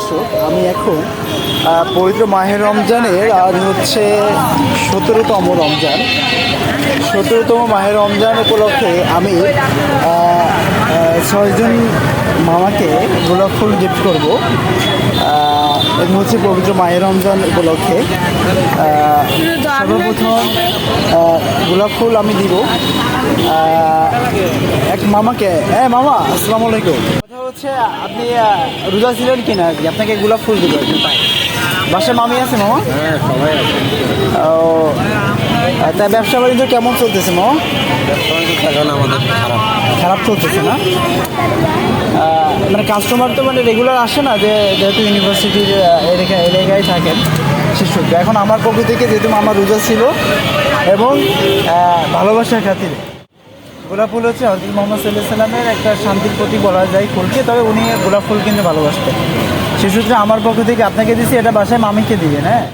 দর্শক, আমি এখন পবিত্র মাহের রমজানের আজ হচ্ছে 17তম রমজান। 17তম মাহের রমজান উপলক্ষে আমি 6জন মামাকে গোলাপ ফুল গিফট করব। এটা হচ্ছে পবিত্র মাহের রমজান উপলক্ষে। সর্বপ্রথম গোলাপ ফুল আমি দিব এক মামাকে। হ্যাঁ মামা, আসসালামু আলাইকুম। কথা হচ্ছে আপনি রোজা ছিলেন কিনা, আপনাকে গোলাপ ফুল দিব বাসায় মামি আছে মামা? হ্যাঁ, সবাই আছে। ও, তা ব্যবসা বাণিজ্য কেমন চলতেছে মামা? এখন আমাদের খারাপ। খারাপ চলতেছে না? মানে কাস্টমার তো মানে রেগুলার আসে না, যেহেতু ইউনিভার্সিটির এলাকায় থাকেন শিক্ষক। এখন আমার পক্ষ থেকে যেহেতু আমার রোজা ছিল এবং ভালোবাসার খাতিরে গোলাপ ফুল হচ্ছে হযরত মুহাম্মদ সাল্লাল্লাহু আলাইহি সাল্লামের একটা শান্তির প্রতীক বলা যায় ফুলকে, তবে উনি গোলাপ ফুল কিনতে ভালোবাসতেন। সে সূত্রে আমার পক্ষ থেকে আপনাকে দিচ্ছি, এটা বাসায় মামিকে দিবেন। হ্যাঁ।